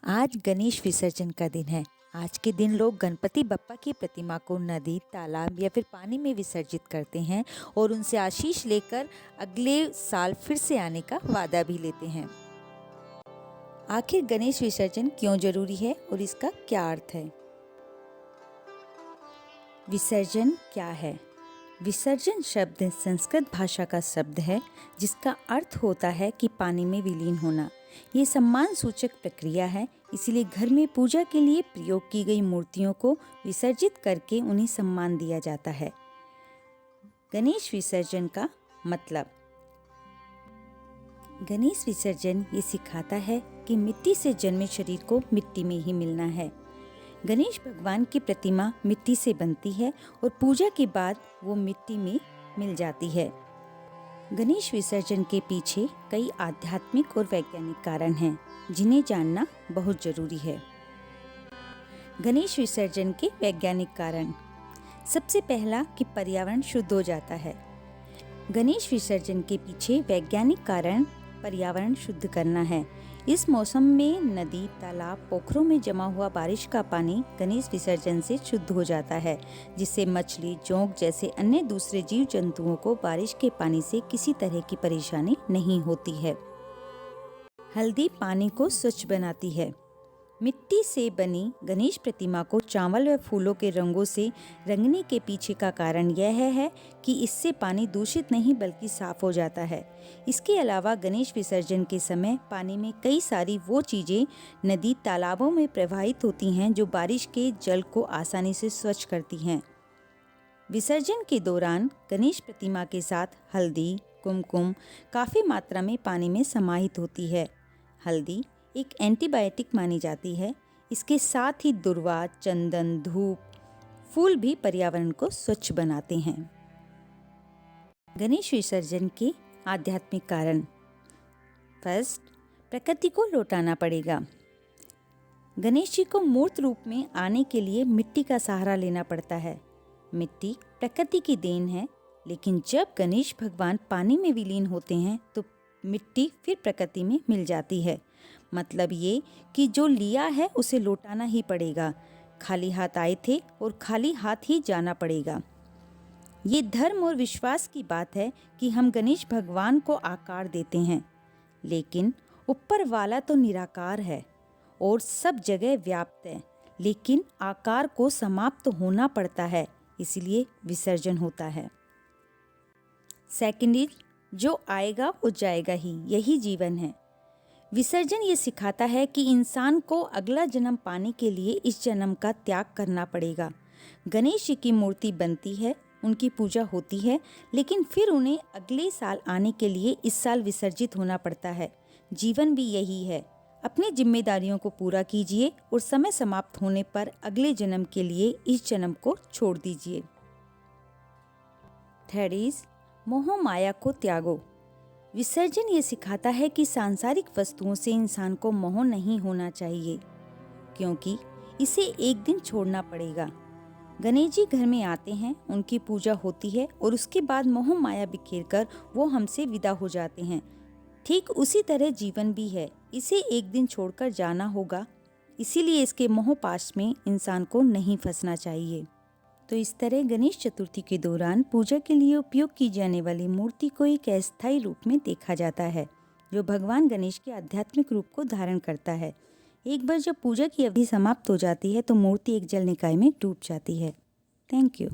आज गणेश विसर्जन का दिन है। आज के दिन लोग गणपति बप्पा की प्रतिमा को नदी, तालाब या फिर पानी में विसर्जित करते हैं और उनसे आशीष लेकर अगले साल फिर से आने का वादा भी लेते हैं। आखिर गणेश विसर्जन क्यों जरूरी है और इसका क्या अर्थ है? विसर्जन क्या है? विसर्जन शब्द संस्कृत भाषा का शब्द है जिसका अर्थ होता है कि पानी में विलीन होना। ये सम्मान सूचक प्रक्रिया है, इसीलिए घर में पूजा के लिए प्रयोग की गई मूर्तियों को विसर्जित करके उन्हें सम्मान दिया जाता है। गणेश विसर्जन का मतलब। गणेश विसर्जन ये सिखाता है कि मिट्टी से जन्मे शरीर को मिट्टी में ही मिलना है। गणेश भगवान की प्रतिमा मिट्टी से बनती है और पूजा के बाद वो मिट्टी में मिल जाती है। गणेश विसर्जन के पीछे कई आध्यात्मिक और वैज्ञानिक कारण हैं, जिन्हें जानना बहुत जरूरी है। गणेश विसर्जन के वैज्ञानिक कारण। सबसे पहला कि पर्यावरण शुद्ध हो जाता है। गणेश विसर्जन के पीछे वैज्ञानिक कारण पर्यावरण शुद्ध करना है। इस मौसम में नदी, तालाब, पोखरों में जमा हुआ बारिश का पानी गणेश विसर्जन से शुद्ध हो जाता है, जिससे मछली, जोंक जैसे अन्य दूसरे जीव जंतुओं को बारिश के पानी से किसी तरह की परेशानी नहीं होती है। हल्दी पानी को स्वच्छ बनाती है। मिट्टी से बनी गणेश प्रतिमा को चावल व फूलों के रंगों से रंगने के पीछे का कारण यह है कि इससे पानी दूषित नहीं बल्कि साफ हो जाता है। इसके अलावा गणेश विसर्जन के समय पानी में कई सारी वो चीज़ें नदी, तालाबों में प्रवाहित होती हैं जो बारिश के जल को आसानी से स्वच्छ करती हैं। विसर्जन के दौरान गणेश प्रतिमा के साथ हल्दी, कुमकुम काफ़ी मात्रा में पानी में समाहित होती है। हल्दी एक एंटीबायोटिक मानी जाती है। इसके साथ ही दुर्वा, चंदन, धूप, फूल भी पर्यावरण को स्वच्छ बनाते हैं। गणेश विसर्जन के आध्यात्मिक कारण। फर्स्ट, प्रकृति को लौटाना पड़ेगा। गणेश जी को मूर्त रूप में आने के लिए मिट्टी का सहारा लेना पड़ता है। मिट्टी प्रकृति की देन है, लेकिन जब गणेश भगवान पानी में विलीन होते हैं तो मिट्टी फिर प्रकृति में मिल जाती है। मतलब ये कि जो लिया है उसे लौटाना ही पड़ेगा। खाली हाथ आए थे और खाली हाथ ही जाना पड़ेगा। ये धर्म और विश्वास की बात है कि हम गणेश भगवान को आकार देते हैं, लेकिन ऊपर वाला तो निराकार है और सब जगह व्याप्त है, लेकिन आकार को समाप्त होना पड़ता है, इसलिए विसर्जन होता है। सेकंड इज, जो आएगा वो जाएगा ही, यही जीवन है। विसर्जन ये सिखाता है कि इंसान को अगला जन्म पाने के लिए इस जन्म का त्याग करना पड़ेगा। गणेश जी की मूर्ति बनती है, उनकी पूजा होती है, लेकिन फिर उन्हें अगले साल आने के लिए इस साल विसर्जित होना पड़ता है। जीवन भी यही है। अपनी जिम्मेदारियों को पूरा कीजिए और समय समाप्त होने पर अगले जन्म के लिए इस जन्म को छोड़ दीजिए। थर्ड इज, मोह माया को त्यागो। विसर्जन ये सिखाता है कि सांसारिक वस्तुओं से इंसान को मोह नहीं होना चाहिए, क्योंकि इसे एक दिन छोड़ना पड़ेगा। गणेश जी घर में आते हैं, उनकी पूजा होती है और उसके बाद मोह माया बिखेरकर वो हमसे विदा हो जाते हैं। ठीक उसी तरह जीवन भी है, इसे एक दिन छोड़कर जाना होगा, इसीलिए इसके मोह पाश में इंसान को नहीं फंसना चाहिए। तो इस तरह गणेश चतुर्थी के दौरान पूजा के लिए उपयोग की जाने वाली मूर्ति को एक अस्थायी रूप में देखा जाता है, जो भगवान गणेश के आध्यात्मिक रूप को धारण करता है। एक बार जब पूजा की अवधि समाप्त हो जाती है तो मूर्ति एक जल निकाय में डूब जाती है। Thank you.